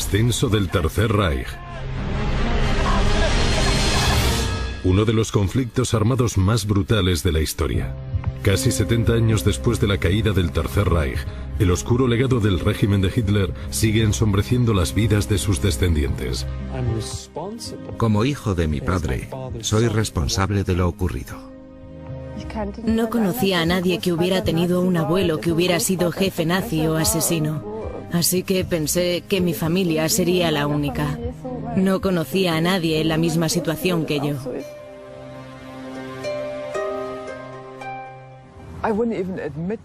Ascenso del Tercer Reich. Uno de los conflictos armados más brutales de la historia. Casi 70 años después de la caída del Tercer Reich, el oscuro legado del régimen de Hitler sigue ensombreciendo las vidas de sus descendientes. Como hijo de mi padre, soy responsable de lo ocurrido. No conocía a nadie que hubiera tenido un abuelo que hubiera sido jefe nazi o asesino. Así que pensé que mi familia sería la única. No conocía a nadie en la misma situación que yo.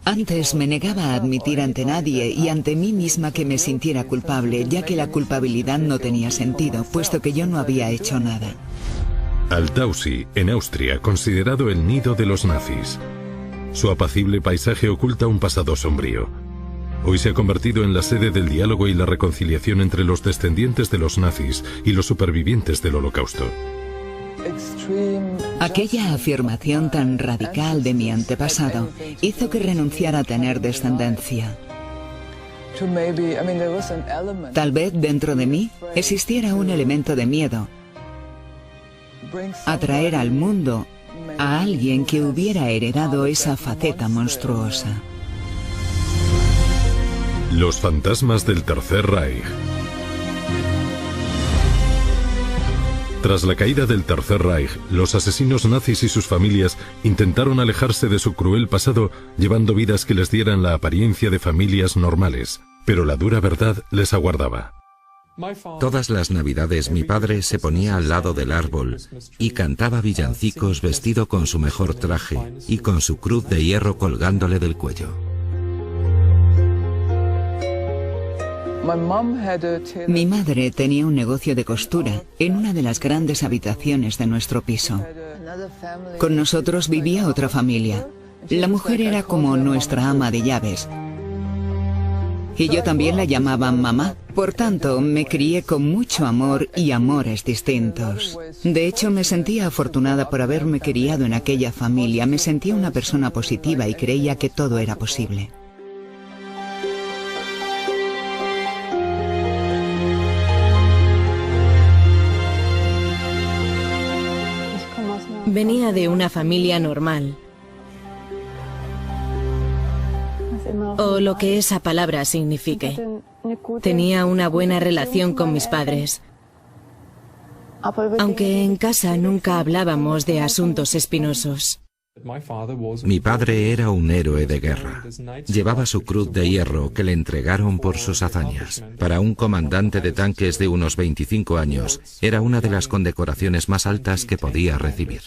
Antes me negaba a admitir ante nadie y ante mí misma que me sintiera culpable, ya que la culpabilidad no tenía sentido, puesto que yo no había hecho nada. Altausi, en Austria, considerado el nido de los nazis. Su apacible paisaje oculta un pasado sombrío. Hoy se ha convertido en la sede del diálogo y la reconciliación entre los descendientes de los nazis y los supervivientes del Holocausto. Aquella afirmación tan radical de mi antepasado hizo que renunciara a tener descendencia. Tal vez dentro de mí existiera un elemento de miedo. Atraer al mundo a alguien que hubiera heredado esa faceta monstruosa. Los fantasmas del Tercer Reich. Tras la caída del Tercer Reich, los asesinos nazis y sus familias intentaron alejarse de su cruel pasado, llevando vidas que les dieran la apariencia de familias normales, pero la dura verdad les aguardaba. Todas las navidades mi padre se ponía al lado del árbol y cantaba villancicos vestido con su mejor traje y con su cruz de hierro colgándole del cuello. Mi madre tenía un negocio de costura en una de las grandes habitaciones de nuestro piso. Con nosotros vivía otra familia. La mujer era como nuestra ama de llaves. Y yo también la llamaba mamá. Por tanto, me crié con mucho amor y amores distintos. De hecho, me sentía afortunada por haberme criado en aquella familia. Me sentía una persona positiva y creía que todo era posible. Venía de una familia normal. O lo que esa palabra signifique. Tenía una buena relación con mis padres. Aunque en casa nunca hablábamos de asuntos espinosos. Mi padre era un héroe de guerra. Llevaba su cruz de hierro que le entregaron por sus hazañas. Para un comandante de tanques de unos 25 años, era una de las condecoraciones más altas que podía recibir.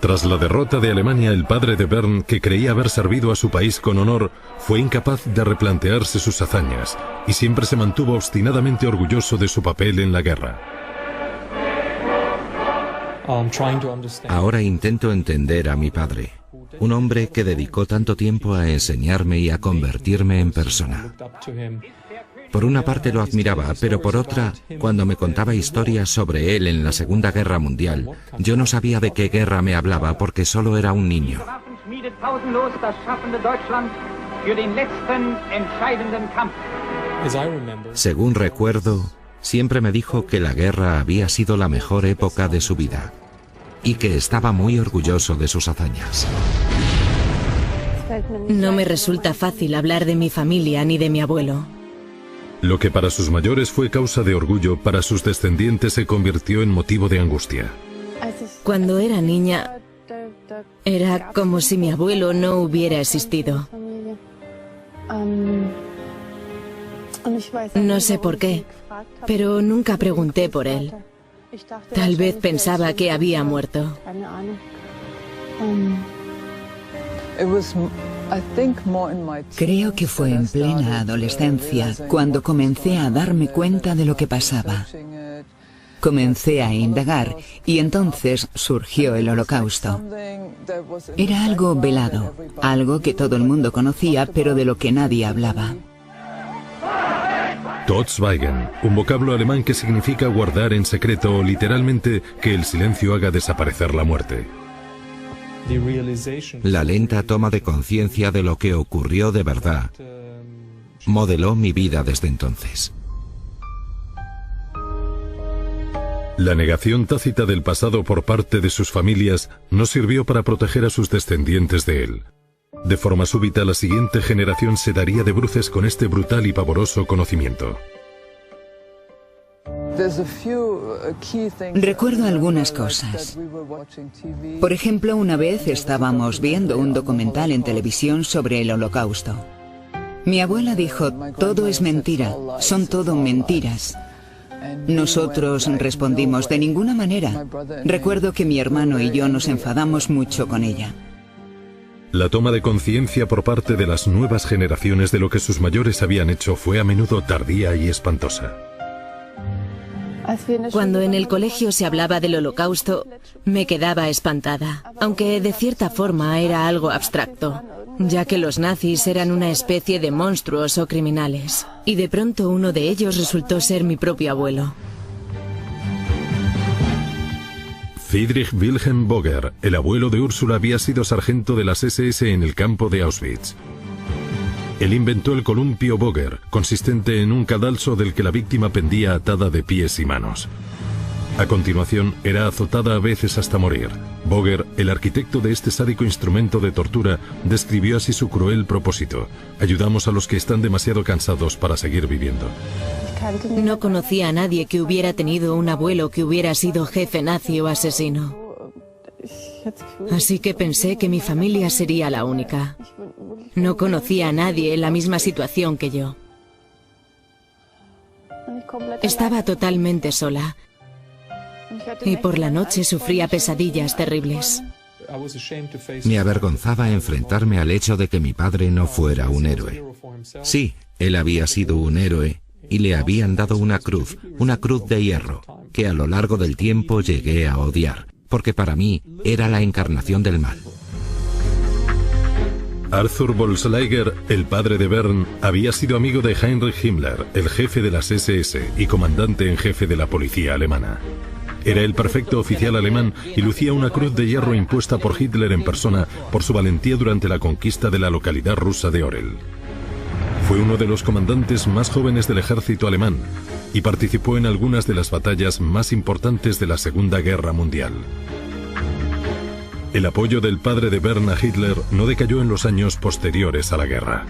Tras la derrota de Alemania, el padre de Bernd, que creía haber servido a su país con honor, fue incapaz de replantearse sus hazañas y siempre se mantuvo obstinadamente orgulloso de su papel en la guerra. Ahora intento entender a mi padre, un hombre que dedicó tanto tiempo a enseñarme y a convertirme en persona. Por una parte lo admiraba, pero por otra, cuando me contaba historias sobre él en la Segunda Guerra Mundial, yo no sabía de qué guerra me hablaba porque solo era un niño. Según recuerdo, siempre me dijo que la guerra había sido la mejor época de su vida y que estaba muy orgulloso de sus hazañas. No me resulta fácil hablar de mi familia ni de mi abuelo. Lo que para sus mayores fue causa de orgullo, para sus descendientes se convirtió en motivo de angustia. Cuando era niña, era como si mi abuelo no hubiera existido. No sé por qué, pero nunca pregunté por él. Tal vez pensaba que había muerto. Creo que fue en plena adolescencia cuando comencé a darme cuenta de lo que pasaba. Comencé a indagar y entonces surgió el Holocausto. Era algo velado, algo que todo el mundo conocía, pero de lo que nadie hablaba. Totschweigen, un vocablo alemán que significa guardar en secreto o literalmente que el silencio haga desaparecer la muerte. La lenta toma de conciencia de lo que ocurrió de verdad modeló mi vida desde entonces. La negación tácita del pasado por parte de sus familias no sirvió para proteger a sus descendientes de él. De forma súbita, la siguiente generación se daría de bruces con este brutal y pavoroso conocimiento. Recuerdo algunas cosas. Por ejemplo, una vez estábamos viendo un documental en televisión sobre el Holocausto. Mi abuela dijo: todo es mentira, son todo mentiras. Nosotros respondimos: de ninguna manera. Recuerdo que mi hermano y yo nos enfadamos mucho con ella. La toma de conciencia por parte de las nuevas generaciones de lo que sus mayores habían hecho fue a menudo tardía y espantosa. Cuando en el colegio se hablaba del Holocausto, me quedaba espantada, aunque de cierta forma era algo abstracto, ya que los nazis eran una especie de monstruos o criminales, y de pronto uno de ellos resultó ser mi propio abuelo. Friedrich Wilhelm Boger, el abuelo de Úrsula, había sido sargento de las SS en el campo de Auschwitz. Él inventó el columpio Boger, consistente en un cadalso del que la víctima pendía atada de pies y manos. A continuación, era azotada a veces hasta morir. Boger, el arquitecto de este sádico instrumento de tortura, describió así su cruel propósito: ayudamos a los que están demasiado cansados para seguir viviendo. No conocía a nadie que hubiera tenido un abuelo que hubiera sido jefe nazi o asesino. Así que pensé que mi familia sería la única. No conocía a nadie en la misma situación que yo. Estaba totalmente sola. Y por la noche sufría pesadillas terribles. Me avergonzaba enfrentarme al hecho de que mi padre no fuera un héroe. Sí, él había sido un héroe y le habían dado una cruz de hierro, que a lo largo del tiempo llegué a odiar, porque para mí era la encarnación del mal. Arthur Bolslager, el padre de Bern, había sido amigo de Heinrich Himmler, el jefe de las SS y comandante en jefe de la policía alemana. Era el perfecto oficial alemán y lucía una cruz de hierro impuesta por Hitler en persona por su valentía durante la conquista de la localidad rusa de Orel. Fue uno de los comandantes más jóvenes del ejército alemán y participó en algunas de las batallas más importantes de la Segunda Guerra Mundial. El apoyo del padre de Bern a Hitler no decayó en los años posteriores a la guerra.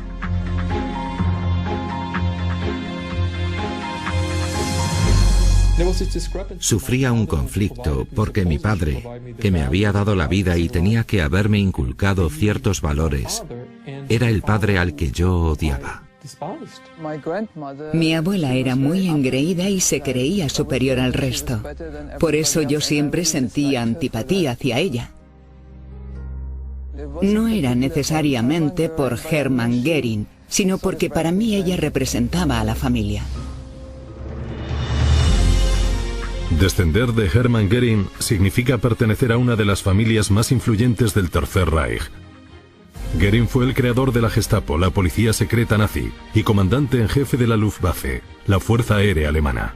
Sufría un conflicto porque mi padre, que me había dado la vida y tenía que haberme inculcado ciertos valores, era el padre al que yo odiaba. Mi abuela era muy engreída y se creía superior al resto. Por eso yo siempre sentía antipatía hacia ella. No era necesariamente por Hermann Göring, sino porque para mí ella representaba a la familia. Descender de Hermann Göring significa pertenecer a una de las familias más influyentes del Tercer Reich. Göring fue el creador de la Gestapo, la policía secreta nazi, y comandante en jefe de la Luftwaffe, la fuerza aérea alemana.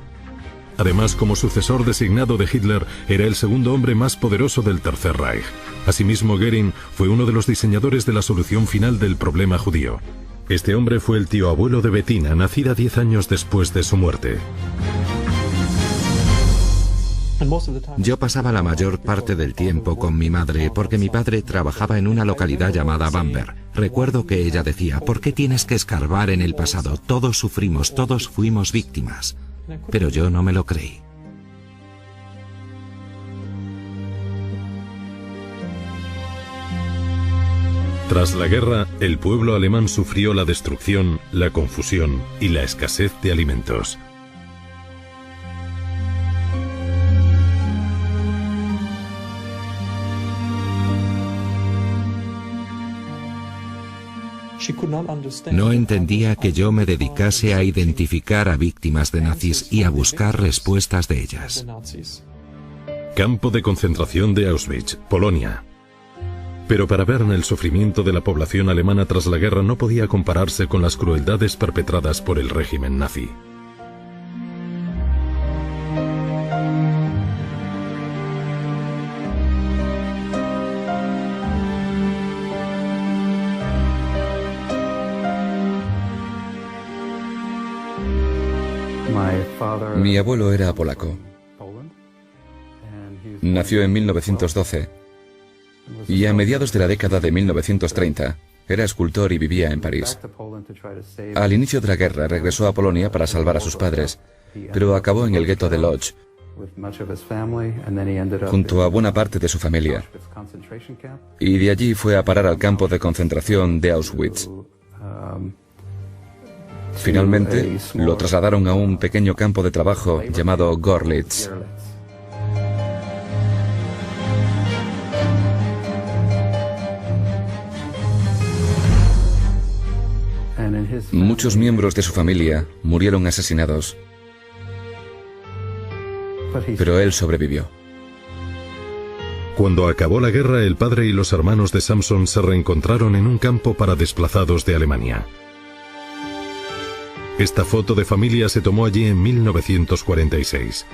Además, como sucesor designado de Hitler, era el segundo hombre más poderoso del Tercer Reich. Asimismo, Göring fue uno de los diseñadores de la solución final del problema judío. Este hombre fue el tío abuelo de Bettina, nacida 10 años después de su muerte. Yo pasaba la mayor parte del tiempo con mi madre porque mi padre trabajaba en una localidad llamada Bamberg. Recuerdo que ella decía: ¿por qué tienes que escarbar en el pasado? Todos sufrimos, todos fuimos víctimas. Pero yo no me lo creí. Tras la guerra, el pueblo alemán sufrió la destrucción, la confusión y la escasez de alimentos. No entendía que yo me dedicase a identificar a víctimas de nazis y a buscar respuestas de ellas. Campo de concentración de Auschwitz, Polonia. Pero para Bern, el sufrimiento de la población alemana tras la guerra no podía compararse con las crueldades perpetradas por el régimen nazi. Mi abuelo era polaco. Nació en 1912 y a mediados de la década de 1930 era escultor y vivía en París. Al inicio de la guerra regresó a Polonia para salvar a sus padres, pero acabó en el gueto de Lodz, junto a buena parte de su familia, y de allí fue a parar al campo de concentración de Auschwitz. Finalmente, lo trasladaron a un pequeño campo de trabajo llamado Görlitz. Muchos miembros de su familia murieron asesinados, pero él sobrevivió. Cuando acabó la guerra, el padre y los hermanos de Samson se reencontraron en un campo para desplazados de Alemania. Esta foto de familia se tomó allí en 1946.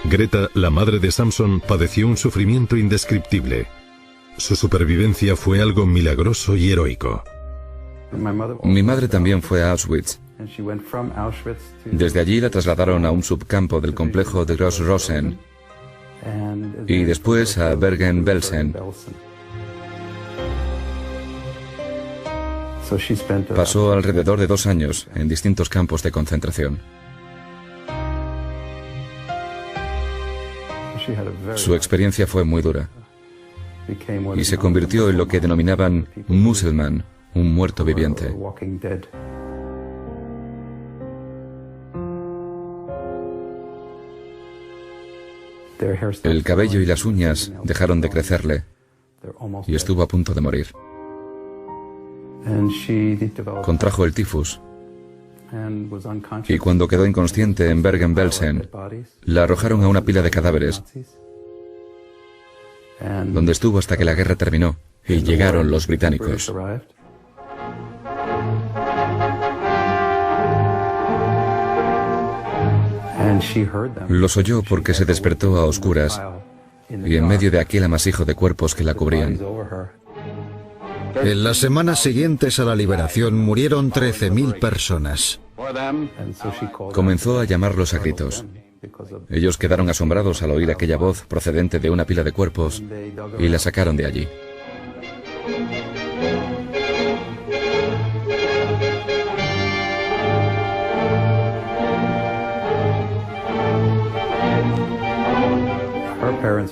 Greta, la madre de Samson, padeció un sufrimiento indescriptible. Su supervivencia fue algo milagroso y heroico. Mi madre también fue a Auschwitz. Desde allí la trasladaron a un subcampo del complejo de Gross-Rosen y después a Bergen-Belsen. Pasó alrededor de 2 años en distintos campos de concentración. Su experiencia fue muy dura y se convirtió en lo que denominaban Muselmann, un muerto viviente. El cabello y las uñas dejaron de crecerle y estuvo a punto de morir. Contrajo el tifus y cuando quedó inconsciente en Bergen-Belsen, la arrojaron a una pila de cadáveres, donde estuvo hasta que la guerra terminó y llegaron los británicos. Los oyó porque se despertó a oscuras y en medio de aquel amasijo de cuerpos que la cubrían. En las semanas siguientes a la liberación murieron 13.000 personas. Comenzó a llamarlos a gritos. Ellos quedaron asombrados al oír aquella voz procedente de una pila de cuerpos y la sacaron de allí.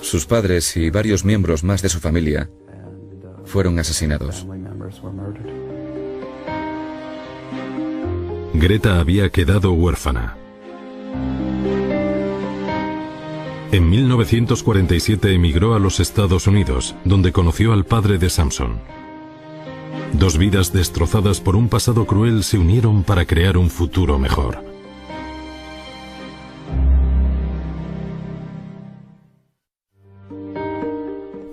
Sus padres y varios miembros más de su familia fueron asesinados. Greta había quedado huérfana. En 1947 emigró a los Estados Unidos, donde conoció al padre de Samson. 2 vidas destrozadas por un pasado cruel se unieron para crear un futuro mejor.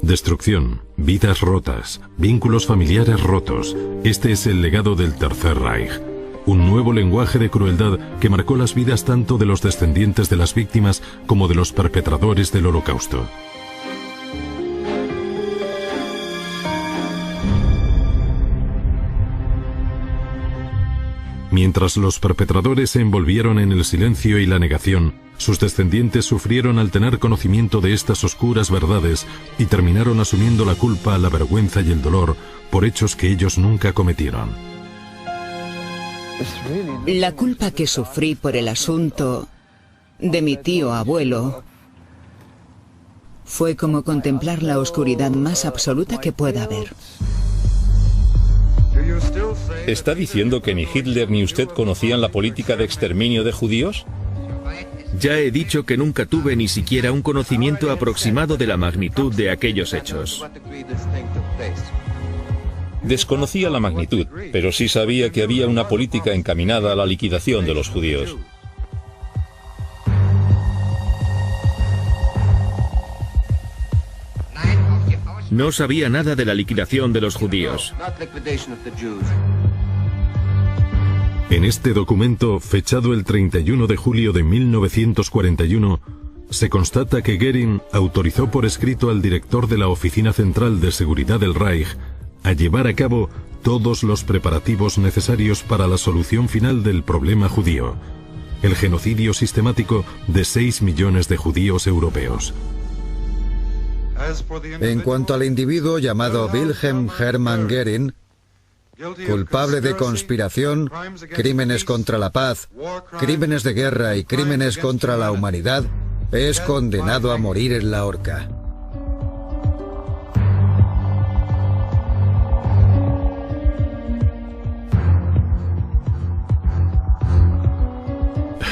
Destrucción, vidas rotas, vínculos familiares rotos. Este es el legado del Tercer Reich. Un nuevo lenguaje de crueldad que marcó las vidas tanto de los descendientes de las víctimas como de los perpetradores del Holocausto. Mientras los perpetradores se envolvieron en el silencio y la negación, sus descendientes sufrieron al tener conocimiento de estas oscuras verdades y terminaron asumiendo la culpa, la vergüenza y el dolor por hechos que ellos nunca cometieron. La culpa que sufrí por el asunto de mi tío abuelo fue como contemplar la oscuridad más absoluta que pueda haber. ¿Está diciendo que ni Hitler ni usted conocían la política de exterminio de judíos? Ya he dicho que nunca tuve ni siquiera un conocimiento aproximado de la magnitud de aquellos hechos. Desconocía la magnitud, pero sí sabía que había una política encaminada a la liquidación de los judíos. No sabía nada de la liquidación de los judíos. En este documento, fechado el 31 de julio de 1941, se constata que Göring autorizó por escrito al director de la Oficina Central de Seguridad del Reich a llevar a cabo todos los preparativos necesarios para la solución final del problema judío, el genocidio sistemático de 6 millones de judíos europeos. En cuanto al individuo llamado Wilhelm Hermann Göring, culpable de conspiración, crímenes contra la paz, crímenes de guerra y crímenes contra la humanidad, es condenado a morir en la horca.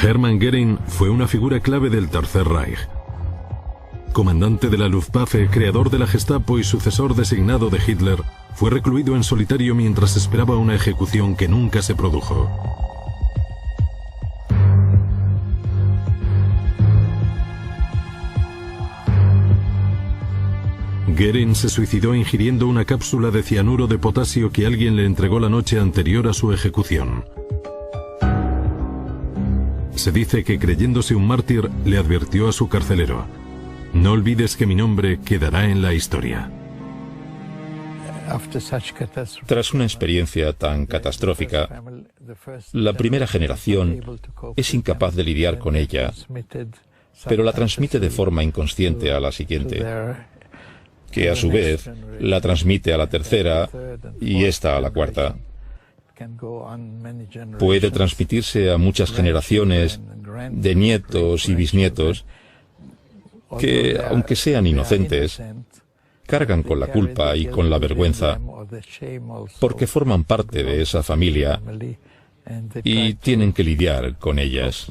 Hermann Göring fue una figura clave del Tercer Reich. Comandante de la Luftwaffe, creador de la Gestapo y sucesor designado de Hitler, fue recluido en solitario mientras esperaba una ejecución que nunca se produjo. Göring se suicidó ingiriendo una cápsula de cianuro de potasio que alguien le entregó la noche anterior a su ejecución. Se dice que, creyéndose un mártir, le advirtió a su carcelero: «No olvides que mi nombre quedará en la historia». Tras una experiencia tan catastrófica, la primera generación es incapaz de lidiar con ella, pero la transmite de forma inconsciente a la siguiente, que a su vez la transmite a la tercera y esta a la cuarta. Puede transmitirse a muchas generaciones de nietos y bisnietos que, aunque sean inocentes, cargan con la culpa y con la vergüenza porque forman parte de esa familia y tienen que lidiar con ellas.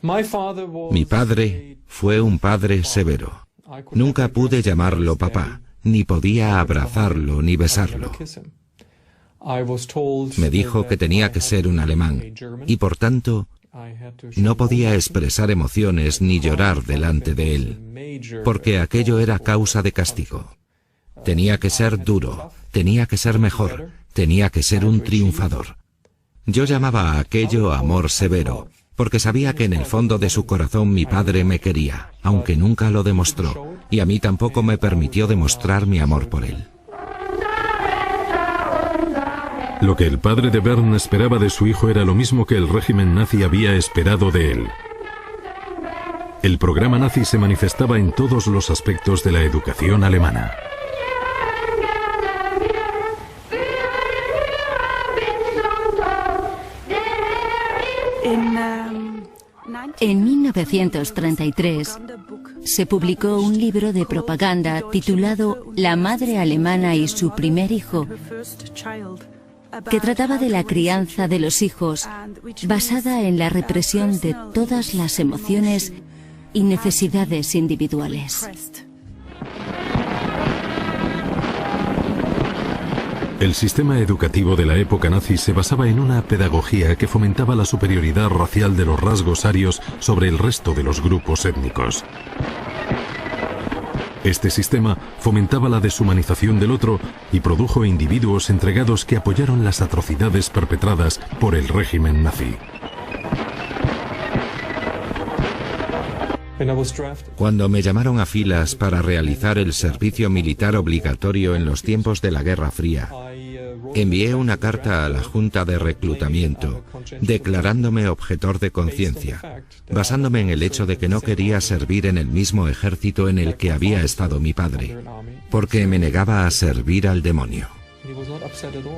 Mi padre fue un padre severo. Nunca pude llamarlo papá, ni podía abrazarlo ni besarlo. Me dijo que tenía que ser un alemán y por tanto no podía expresar emociones ni llorar delante de él, porque aquello era causa de castigo. Tenía que ser duro, tenía que ser mejor, tenía que ser un triunfador. Yo llamaba a aquello amor severo, porque sabía que en el fondo de su corazón mi padre me quería, aunque nunca lo demostró, y a mí tampoco me permitió demostrar mi amor por él. Lo que el padre de Bern esperaba de su hijo era lo mismo que el régimen nazi había esperado de él. El programa nazi se manifestaba en todos los aspectos de la educación alemana. En 1933 se publicó un libro de propaganda titulado La madre alemana y su primer hijo, que trataba de la crianza de los hijos, basada en la represión de todas las emociones y necesidades individuales. El sistema educativo de la época nazi se basaba en una pedagogía que fomentaba la superioridad racial de los rasgos arios sobre el resto de los grupos étnicos. Este sistema fomentaba la deshumanización del otro y produjo individuos entregados que apoyaron las atrocidades perpetradas por el régimen nazi. Cuando me llamaron a filas para realizar el servicio militar obligatorio en los tiempos de la Guerra Fría, envié una carta a la Junta de Reclutamiento, declarándome objetor de conciencia, basándome en el hecho de que no quería servir en el mismo ejército en el que había estado mi padre, porque me negaba a servir al demonio.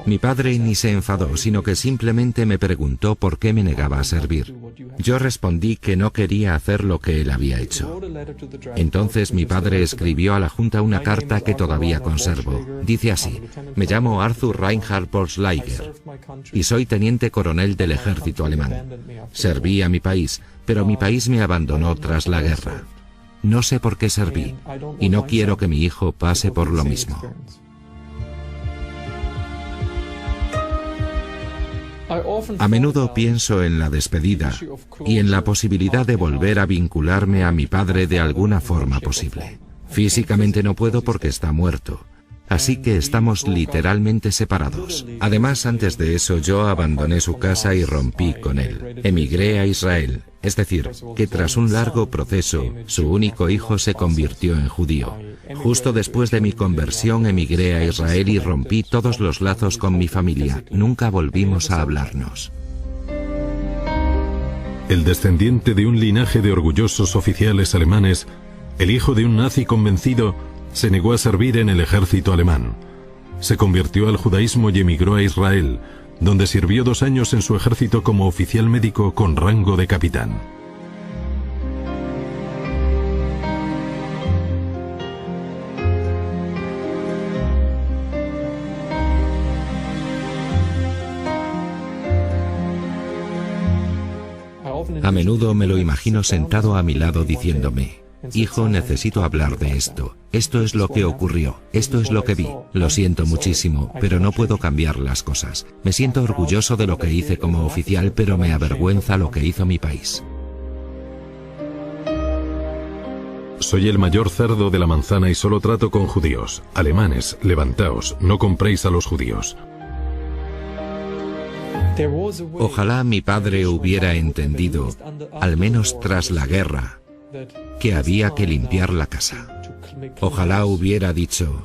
Mi padre ni se enfadó, sino que simplemente me preguntó por qué me negaba a servir. Yo respondí que no quería hacer lo que él había hecho. Entonces mi padre escribió a la Junta una carta que todavía conservo. Dice así: me llamo Arthur Reinhard Porsleiger y soy teniente coronel del ejército alemán. Serví a mi país, pero mi país me abandonó tras la guerra. No sé por qué serví y no quiero que mi hijo pase por lo mismo. A menudo pienso en la despedida y en la posibilidad de volver a vincularme a mi padre de alguna forma posible. Físicamente no puedo porque está muerto, Así que estamos literalmente separados. Además, antes de eso yo abandoné su casa y rompí con él. Emigré a Israel. Es decir, que tras un largo proceso, su único hijo se convirtió en judío. Justo después de mi conversión emigré a Israel y rompí todos los lazos con mi familia. Nunca volvimos a hablarnos. El descendiente de un linaje de orgullosos oficiales alemanes, el hijo de un nazi convencido, se negó a servir en el ejército alemán. Se convirtió al judaísmo y emigró a Israel, donde sirvió 2 años en su ejército como oficial médico con rango de capitán. A menudo me lo imagino sentado a mi lado diciéndome: hijo, necesito hablar de esto. Esto es lo que ocurrió. Esto es lo que vi. Lo siento muchísimo, pero no puedo cambiar las cosas. Me siento orgulloso de lo que hice como oficial, pero me avergüenza lo que hizo mi país. Soy el mayor cerdo de la manzana y solo trato con judíos. Alemanes, levantaos, no compréis a los judíos. Ojalá mi padre hubiera entendido, al menos tras la guerra, que había que limpiar la casa. Ojalá hubiera dicho: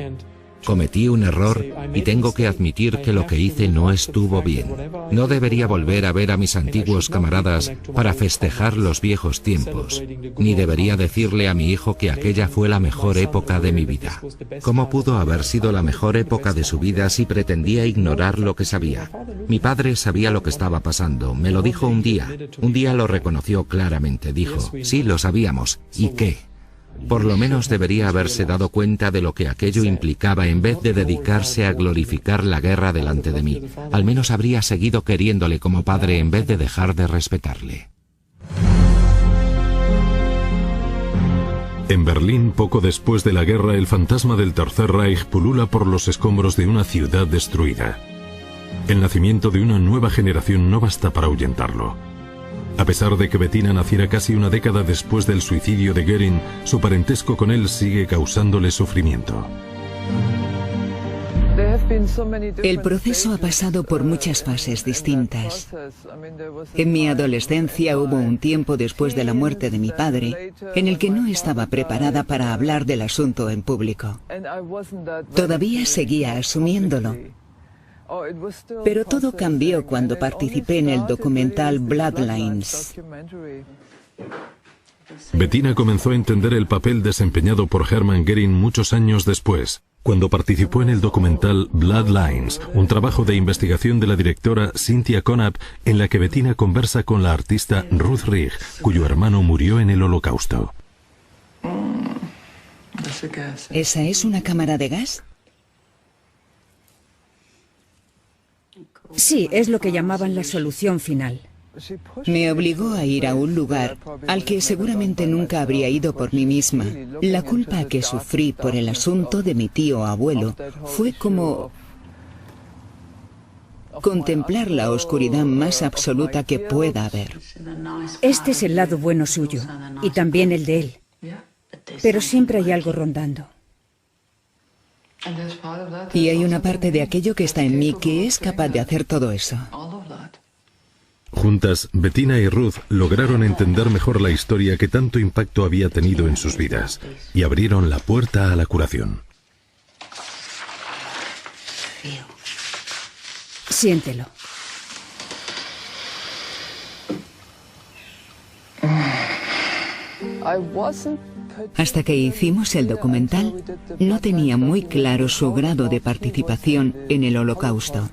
cometí un error y tengo que admitir que lo que hice no estuvo bien. No debería volver a ver a mis antiguos camaradas para festejar los viejos tiempos, ni debería decirle a mi hijo que aquella fue la mejor época de mi vida. ¿Cómo pudo haber sido la mejor época de su vida si pretendía ignorar lo que sabía? Mi padre sabía lo que estaba pasando, me lo dijo un día lo reconoció claramente, dijo: sí, lo sabíamos, ¿y qué? Por lo menos debería haberse dado cuenta de lo que aquello implicaba en vez de dedicarse a glorificar la guerra delante de mí. Al menos habría seguido queriéndole como padre en vez de dejar de respetarle. En Berlín, poco después de la guerra, el fantasma del Tercer Reich pulula por los escombros de una ciudad destruida. El nacimiento de una nueva generación no basta para ahuyentarlo. A pesar de que Bettina naciera casi una década después del suicidio de Göring, su parentesco con él sigue causándole sufrimiento. El proceso ha pasado por muchas fases distintas. En mi adolescencia hubo un tiempo después de la muerte de mi padre en el que no estaba preparada para hablar del asunto en público. Todavía seguía asumiéndolo. Pero todo cambió cuando participé en el documental Bloodlines. Bettina comenzó a entender el papel desempeñado por Hermann Göring muchos años después, cuando participó en el documental Bloodlines, un trabajo de investigación de la directora Cynthia Conap, en la que Bettina conversa con la artista Ruth Rich, cuyo hermano murió en el Holocausto. ¿Esa es una cámara de gas? Sí, es lo que llamaban la solución final. Me obligó a ir a un lugar al que seguramente nunca habría ido por mí misma. La culpa que sufrí por el asunto de mi tío abuelo fue como contemplar la oscuridad más absoluta que pueda haber. Este es el lado bueno suyo, y también el de él. Pero siempre hay algo rondando. Y hay una parte de aquello que está en mí que es capaz de hacer todo eso. Juntas, Bettina y Ruth lograron entender mejor la historia que tanto impacto había tenido en sus vidas y abrieron la puerta a la curación. Siéntelo. Hasta que hicimos el documental, no tenía muy claro su grado de participación en el Holocausto.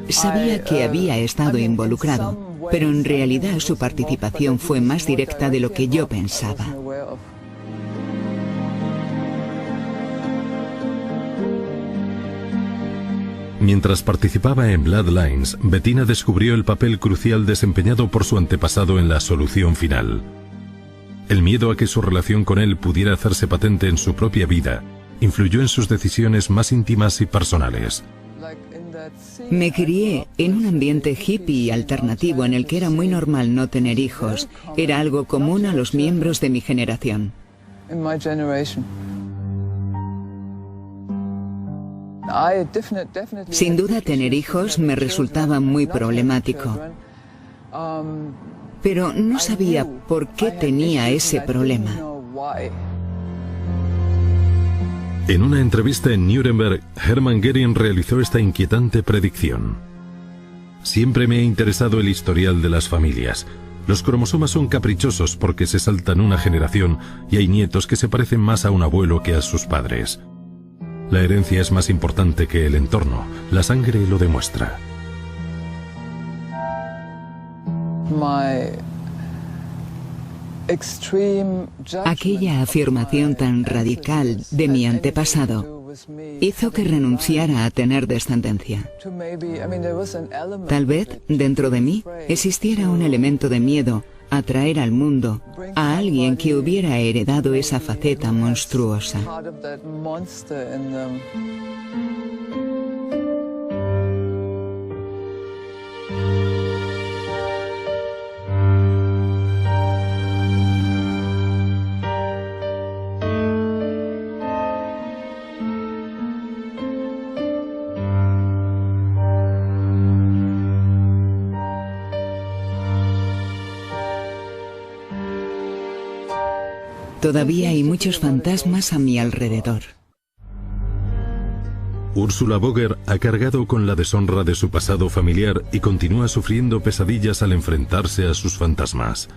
Sabía que había estado involucrado, pero en realidad su participación fue más directa de lo que yo pensaba. Mientras participaba en Bloodlines, Bettina descubrió el papel crucial desempeñado por su antepasado en la solución final. El miedo a que su relación con él pudiera hacerse patente en su propia vida influyó en sus decisiones más íntimas y personales. Me crié en un ambiente hippie y alternativo en el que era muy normal no tener hijos. Era algo común a los miembros de mi generación. Sin duda, tener hijos me resultaba muy problemático. Pero no sabía por qué tenía ese problema. En una entrevista en Nuremberg, Hermann Göring realizó esta inquietante predicción. Siempre me ha interesado el historial de las familias. Los cromosomas son caprichosos porque se saltan una generación y hay nietos que se parecen más a un abuelo que a sus padres. La herencia es más importante que el entorno. La sangre lo demuestra. Aquella afirmación tan radical de mi antepasado hizo que renunciara a tener descendencia. Tal vez dentro de mí existiera un elemento de miedo a traer al mundo a alguien que hubiera heredado esa faceta monstruosa. Todavía hay muchos fantasmas a mi alrededor. Ursula Boger ha cargado con la deshonra de su pasado familiar y continúa sufriendo pesadillas al enfrentarse a sus fantasmas.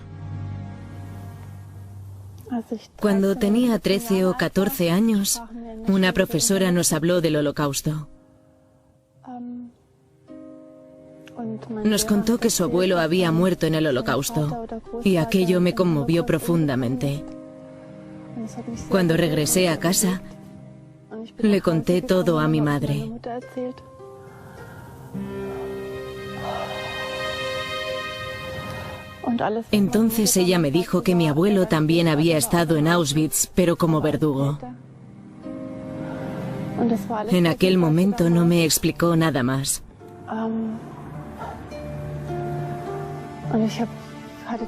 Cuando tenía 13 o 14 años, una profesora nos habló del Holocausto. Nos contó que su abuelo había muerto en el Holocausto, y aquello me conmovió profundamente. Cuando regresé a casa, le conté todo a mi madre. Entonces ella me dijo que mi abuelo también había estado en Auschwitz, pero como verdugo. En aquel momento no me explicó nada más.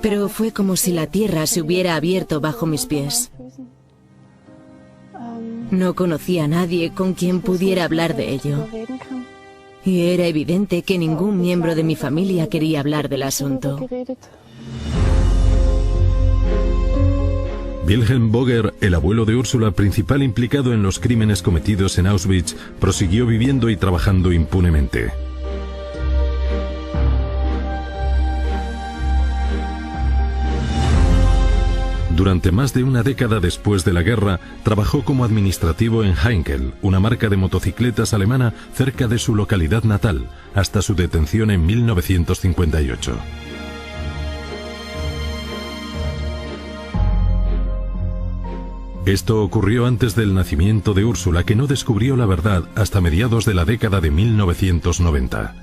Pero fue como si la tierra se hubiera abierto bajo mis pies. No conocía a nadie con quien pudiera hablar de ello. Y era evidente que ningún miembro de mi familia quería hablar del asunto. Wilhelm Boger, el abuelo de Úrsula, principal implicado en los crímenes cometidos en Auschwitz, prosiguió viviendo y trabajando impunemente. Durante más de una década después de la guerra, trabajó como administrativo en Heinkel, una marca de motocicletas alemana cerca de su localidad natal, hasta su detención en 1958. Esto ocurrió antes del nacimiento de Úrsula, que no descubrió la verdad hasta mediados de la década de 1990.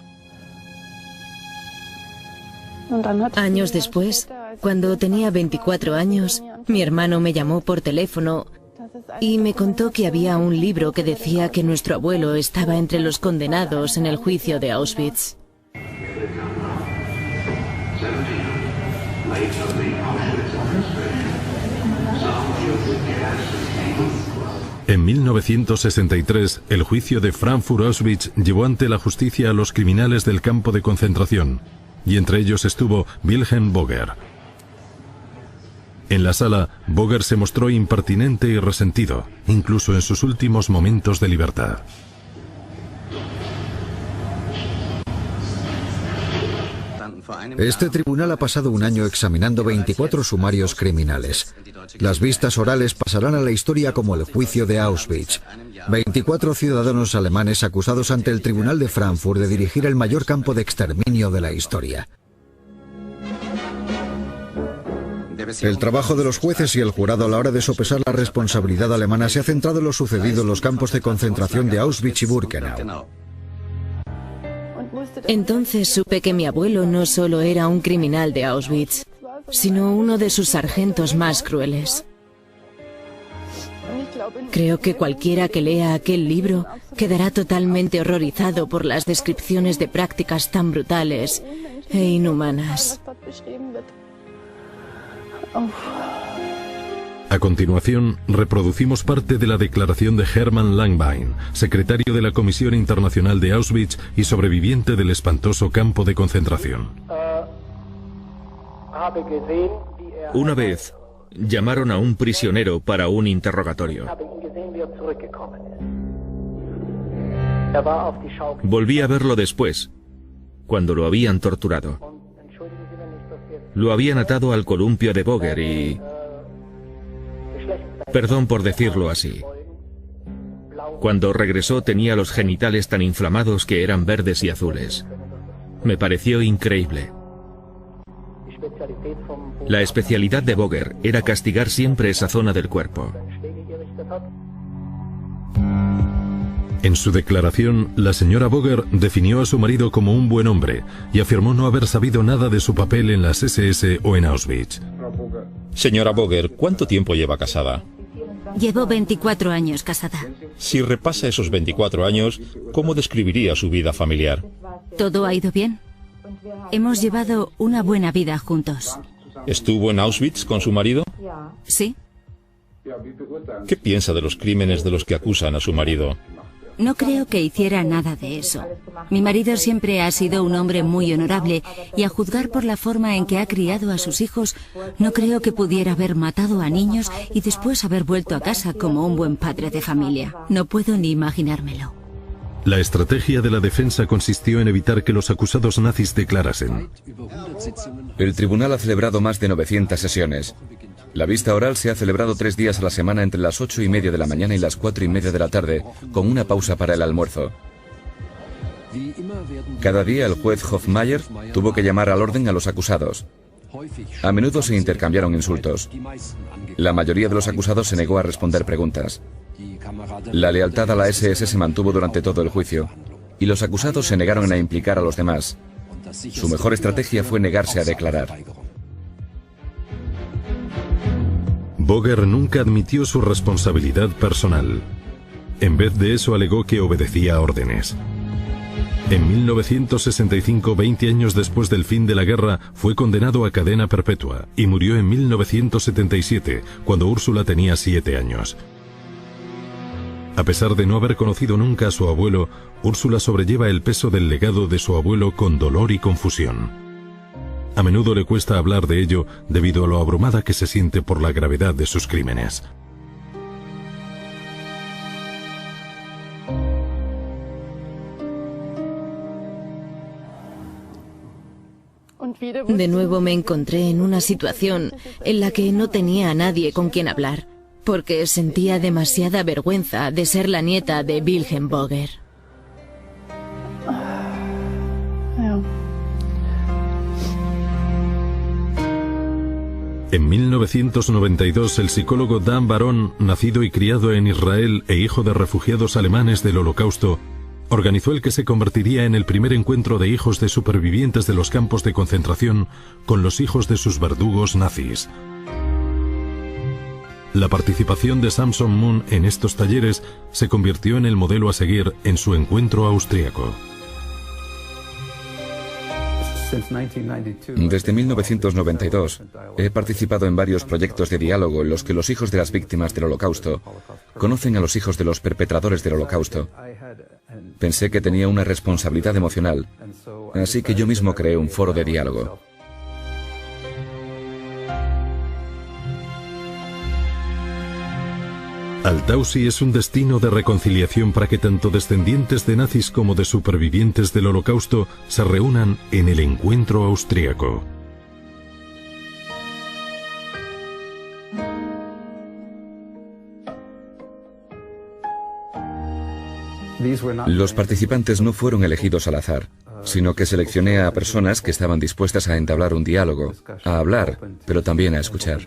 Años después, cuando tenía 24 años, mi hermano me llamó por teléfono y me contó que había un libro que decía que nuestro abuelo estaba entre los condenados en el juicio de Auschwitz. En 1963, el juicio de Frankfurt-Auschwitz llevó ante la justicia a los criminales del campo de concentración, y entre ellos estuvo Wilhelm Boger. En la sala, Boger se mostró impertinente y resentido, incluso en sus últimos momentos de libertad. Este tribunal ha pasado un año examinando 24 sumarios criminales. Las vistas orales pasarán a la historia como el juicio de Auschwitz. 24 ciudadanos alemanes acusados ante el tribunal de Frankfurt de dirigir el mayor campo de exterminio de la historia. El trabajo de los jueces y el jurado a la hora de sopesar la responsabilidad alemana se ha centrado en lo sucedido en los campos de concentración de Auschwitz y Birkenau. Entonces supe que mi abuelo no solo era un criminal de Auschwitz, sino uno de sus sargentos más crueles. Creo que cualquiera que lea aquel libro quedará totalmente horrorizado por las descripciones de prácticas tan brutales e inhumanas. A continuación, reproducimos parte de la declaración de Hermann Langbein, secretario de la Comisión Internacional de Auschwitz y sobreviviente del espantoso campo de concentración. Una vez, llamaron a un prisionero para un interrogatorio. Volví a verlo después, cuando lo habían torturado. Lo habían atado al columpio de Boger y... Perdón por decirlo así. Cuando regresó tenía los genitales tan inflamados que eran verdes y azules. Me pareció increíble. La especialidad de Boger era castigar siempre esa zona del cuerpo. En su declaración, la señora Boger definió a su marido como un buen hombre y afirmó no haber sabido nada de su papel en las SS o en Auschwitz. Señora Boger, ¿cuánto tiempo lleva casada? Llevo 24 años casada. Si repasa esos 24 años, ¿cómo describiría su vida familiar? Todo ha ido bien. Hemos llevado una buena vida juntos. ¿Estuvo en Auschwitz con su marido? Sí. ¿Qué piensa de los crímenes de los que acusan a su marido? No creo que hiciera nada de eso. Mi marido siempre ha sido un hombre muy honorable y a juzgar por la forma en que ha criado a sus hijos, no creo que pudiera haber matado a niños y después haber vuelto a casa como un buen padre de familia. No puedo ni imaginármelo. La estrategia de la defensa consistió en evitar que los acusados nazis declarasen. El tribunal ha celebrado más de 900 sesiones. La vista oral se ha celebrado 3 días a la semana entre las 8:30 de la mañana y las 4:30 de la tarde, con una pausa para el almuerzo. Cada día el juez Hofmeier tuvo que llamar al orden a los acusados. A menudo se intercambiaron insultos. La mayoría de los acusados se negó a responder preguntas. La lealtad a la SS se mantuvo durante todo el juicio, y los acusados se negaron a implicar a los demás. Su mejor estrategia fue negarse a declarar. Boger nunca admitió su responsabilidad personal. En vez de eso alegó que obedecía órdenes. En 1965, 20 años después del fin de la guerra, fue condenado a cadena perpetua y murió en 1977, cuando Úrsula tenía 7 años. A pesar de no haber conocido nunca a su abuelo, Úrsula sobrelleva el peso del legado de su abuelo con dolor y confusión. A menudo le cuesta hablar de ello debido a lo abrumada que se siente por la gravedad de sus crímenes. De nuevo me encontré en una situación en la que no tenía a nadie con quien hablar, porque sentía demasiada vergüenza de ser la nieta de Wilhelm Boger. En 1992, el psicólogo Dan Baron, nacido y criado en Israel e hijo de refugiados alemanes del Holocausto, organizó el que se convertiría en el primer encuentro de hijos de supervivientes de los campos de concentración con los hijos de sus verdugos nazis. La participación de Samson Moon en estos talleres se convirtió en el modelo a seguir en su encuentro austríaco. Desde 1992 he participado en varios proyectos de diálogo en los que los hijos de las víctimas del Holocausto conocen a los hijos de los perpetradores del Holocausto. Pensé que tenía una responsabilidad emocional, así que yo mismo creé un foro de diálogo. Altausi es un destino de reconciliación para que tanto descendientes de nazis como de supervivientes del Holocausto se reúnan en el encuentro austríaco. Los participantes no fueron elegidos al azar, sino que seleccioné a personas que estaban dispuestas a entablar un diálogo, a hablar, pero también a escuchar.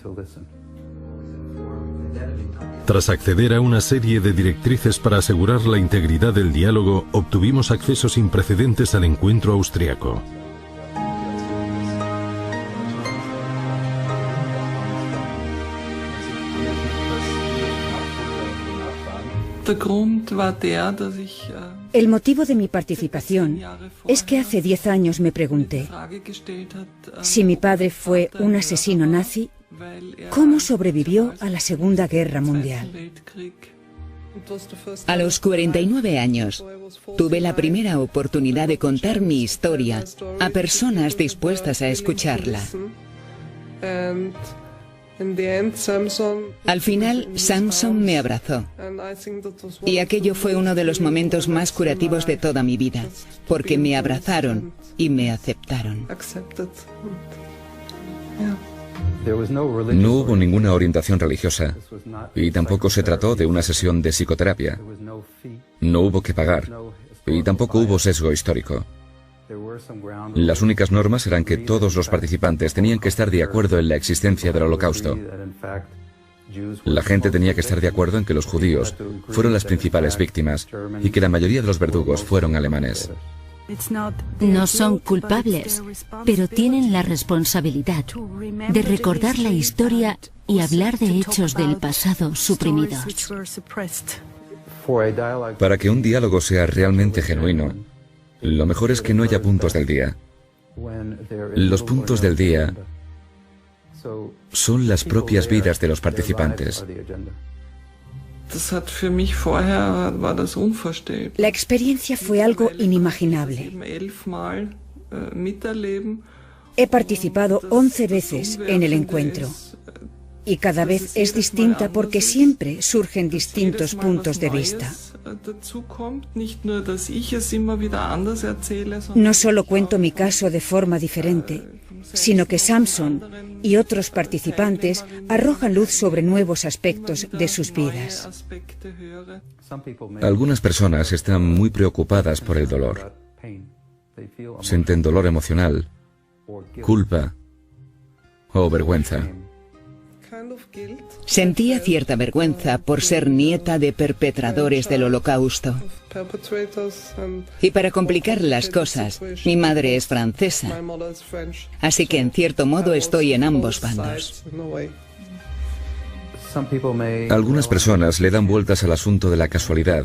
Tras acceder a una serie de directrices para asegurar la integridad del diálogo, obtuvimos acceso sin precedentes al encuentro austriaco. El motivo de mi participación es que hace 10 años me pregunté, si mi padre fue un asesino nazi, ¿Cómo sobrevivió a la Segunda Guerra Mundial? A los 49 años, tuve la primera oportunidad de contar mi historia a personas dispuestas a escucharla. Al final, Samson me abrazó. Y aquello fue uno de los momentos más curativos de toda mi vida, porque me abrazaron y me aceptaron. No hubo ninguna orientación religiosa y tampoco se trató de una sesión de psicoterapia. No hubo que pagar y tampoco hubo sesgo histórico. Las únicas normas eran que todos los participantes tenían que estar de acuerdo en la existencia del Holocausto. La gente tenía que estar de acuerdo en que los judíos fueron las principales víctimas y que la mayoría de los verdugos fueron alemanes. No son culpables, pero tienen la responsabilidad de recordar la historia y hablar de hechos del pasado suprimidos. Para que un diálogo sea realmente genuino, lo mejor es que no haya puntos del día. Los puntos del día son las propias vidas de los participantes. La experiencia fue algo inimaginable. He participado 11 veces en el encuentro y cada vez es distinta porque siempre surgen distintos puntos de vista. No solo cuento mi caso de forma diferente, sino que Samson y otros participantes arrojan luz sobre nuevos aspectos de sus vidas. Algunas personas están muy preocupadas por el dolor. Sienten dolor emocional, culpa o vergüenza. Sentía cierta vergüenza por ser nieta de perpetradores del Holocausto. Y para complicar las cosas, mi madre es francesa, así que en cierto modo estoy en ambos bandos. Algunas personas le dan vueltas al asunto de la casualidad.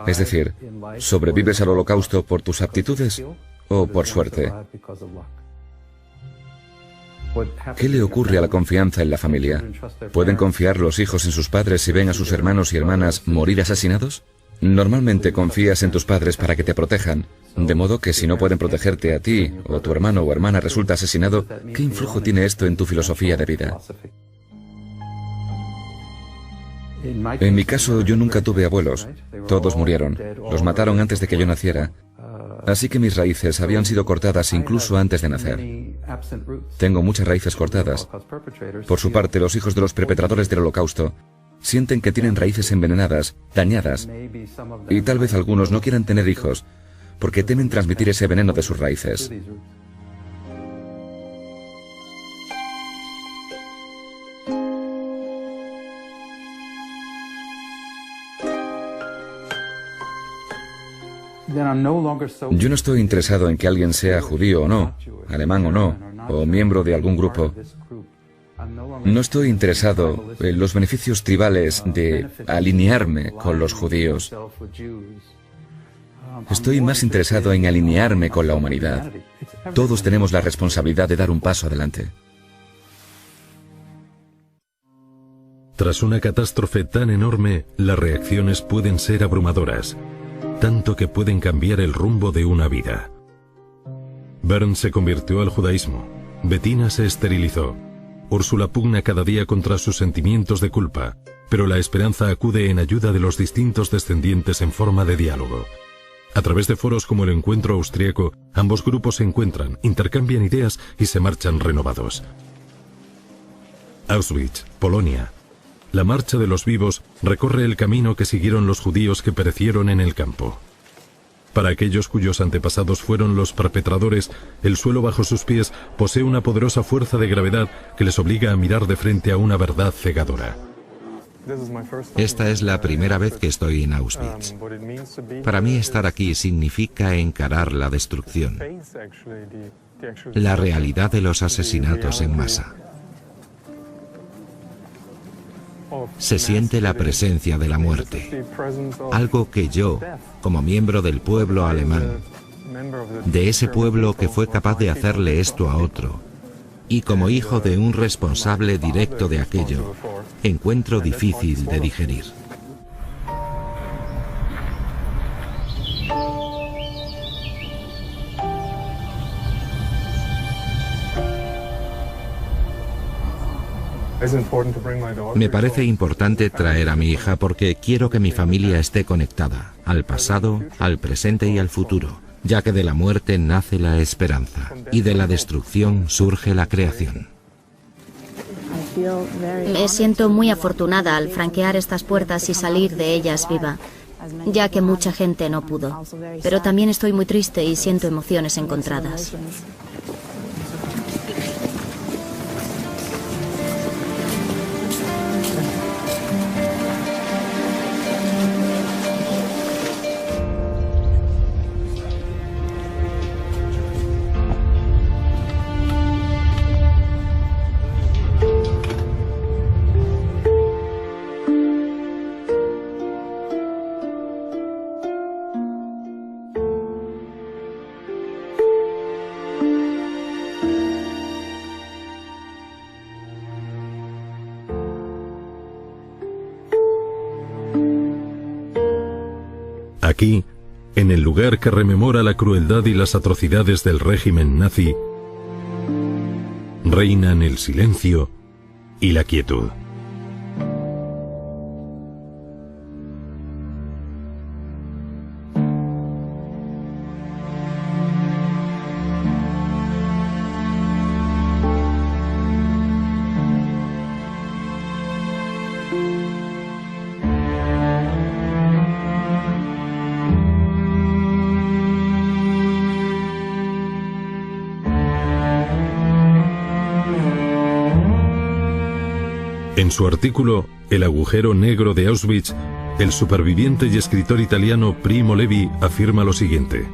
Es decir, ¿sobrevives al Holocausto por tus aptitudes o por suerte? ¿Qué le ocurre a la confianza en la familia? ¿Pueden confiar los hijos en sus padres si ven a sus hermanos y hermanas morir asesinados? Normalmente confías en tus padres para que te protejan, de modo que si no pueden protegerte a ti o tu hermano o hermana resulta asesinado, ¿qué influjo tiene esto en tu filosofía de vida? En mi caso, yo nunca tuve abuelos. Todos murieron. Los mataron antes de que yo naciera. Así que mis raíces habían sido cortadas incluso antes de nacer. Tengo muchas raíces cortadas. Por su parte, los hijos de los perpetradores del Holocausto sienten que tienen raíces envenenadas, dañadas, y tal vez algunos no quieran tener hijos porque temen transmitir ese veneno de sus raíces. Yo no estoy interesado en que alguien sea judío o no, alemán o no, o miembro de algún grupo. No estoy interesado en los beneficios tribales de alinearme con los judíos. Estoy más interesado en alinearme con la humanidad. Todos tenemos la responsabilidad de dar un paso adelante. Tras una catástrofe tan enorme, las reacciones pueden ser abrumadoras, tanto que pueden cambiar el rumbo de una vida. Bernd se convirtió al judaísmo, Bettina se esterilizó, Úrsula pugna cada día contra sus sentimientos de culpa, pero la esperanza acude en ayuda de los distintos descendientes en forma de diálogo. A través de foros como el Encuentro Austriaco, ambos grupos se encuentran, intercambian ideas y se marchan renovados. Auschwitz, Polonia. La marcha de los vivos recorre el camino que siguieron los judíos que perecieron en el campo. Para aquellos cuyos antepasados fueron los perpetradores, el suelo bajo sus pies posee una poderosa fuerza de gravedad que les obliga a mirar de frente a una verdad cegadora. Esta es la primera vez que estoy en Auschwitz. Para mí estar aquí significa encarar la destrucción, la realidad de los asesinatos en masa. Se siente la presencia de la muerte, algo que yo, como miembro del pueblo alemán, de ese pueblo que fue capaz de hacerle esto a otro, y como hijo de un responsable directo de aquello, encuentro difícil de digerir. Me parece importante traer a mi hija porque quiero que mi familia esté conectada al pasado, al presente y al futuro, ya que de la muerte nace la esperanza y de la destrucción surge la creación. Me siento muy afortunada al franquear estas puertas y salir de ellas viva, ya que mucha gente no pudo. Pero también estoy muy triste y siento emociones encontradas. Aquí, en el lugar que rememora la crueldad y las atrocidades del régimen nazi, reinan el silencio y la quietud. En su artículo El agujero negro de Auschwitz, el superviviente y escritor italiano Primo Levi afirma lo siguiente: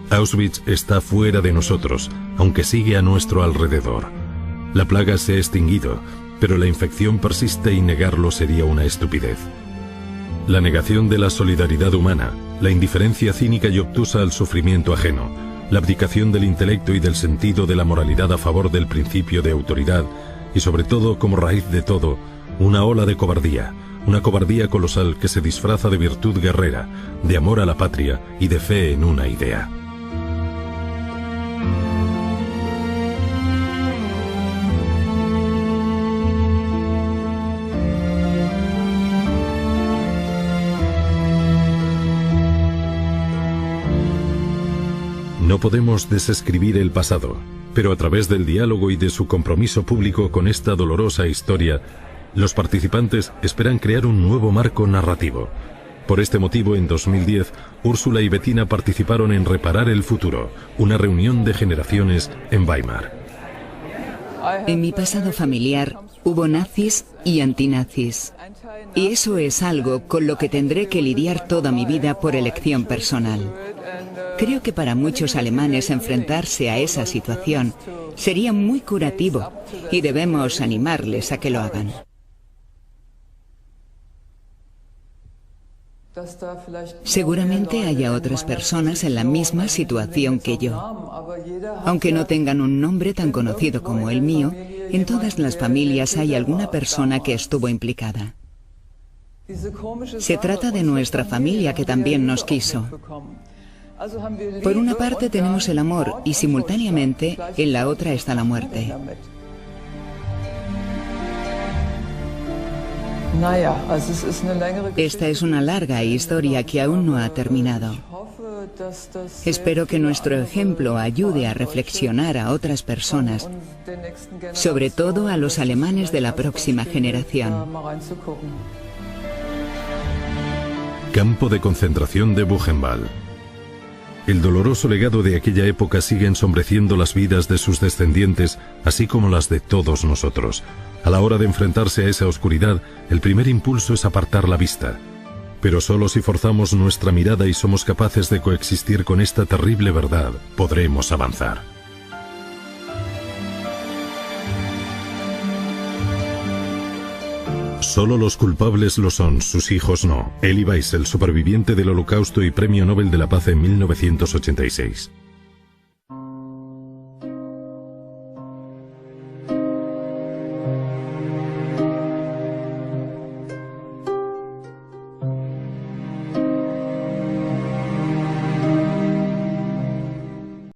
Auschwitz está fuera de nosotros, aunque sigue a nuestro alrededor. La plaga se ha extinguido, pero la infección persiste y negarlo sería una estupidez. La negación de la solidaridad humana, la indiferencia cínica y obtusa al sufrimiento ajeno, la abdicación del intelecto y del sentido de la moralidad a favor del principio de autoridad, y sobre todo, como raíz de todo, una ola de cobardía, una cobardía colosal que se disfraza de virtud guerrera, de amor a la patria y de fe en una idea. No podemos desescribir el pasado, pero a través del diálogo y de su compromiso público con esta dolorosa historia, los participantes esperan crear un nuevo marco narrativo. Por este motivo, en 2010, Úrsula y Bettina participaron en Reparar el Futuro, una reunión de generaciones en Weimar. En mi pasado familiar hubo nazis y antinazis. Y eso es algo con lo que tendré que lidiar toda mi vida por elección personal. Creo que para muchos alemanes enfrentarse a esa situación sería muy curativo y debemos animarles a que lo hagan. Seguramente haya otras personas en la misma situación que yo. Aunque no tengan un nombre tan conocido como el mío, en todas las familias hay alguna persona que estuvo implicada. Se trata de nuestra familia que también nos quiso. Por una parte tenemos el amor y simultáneamente en la otra está la muerte. Esta es una larga historia que aún no ha terminado. Espero que nuestro ejemplo ayude a reflexionar a otras personas, sobre todo a los alemanes de la próxima generación. Campo de concentración de Buchenwald. El doloroso legado de aquella época sigue ensombreciendo las vidas de sus descendientes, así como las de todos nosotros. A la hora de enfrentarse a esa oscuridad, el primer impulso es apartar la vista. Pero solo si forzamos nuestra mirada y somos capaces de coexistir con esta terrible verdad, podremos avanzar. Solo los culpables lo son, sus hijos no. Elie Wiesel, superviviente del Holocausto y Premio Nobel de la Paz en 1986.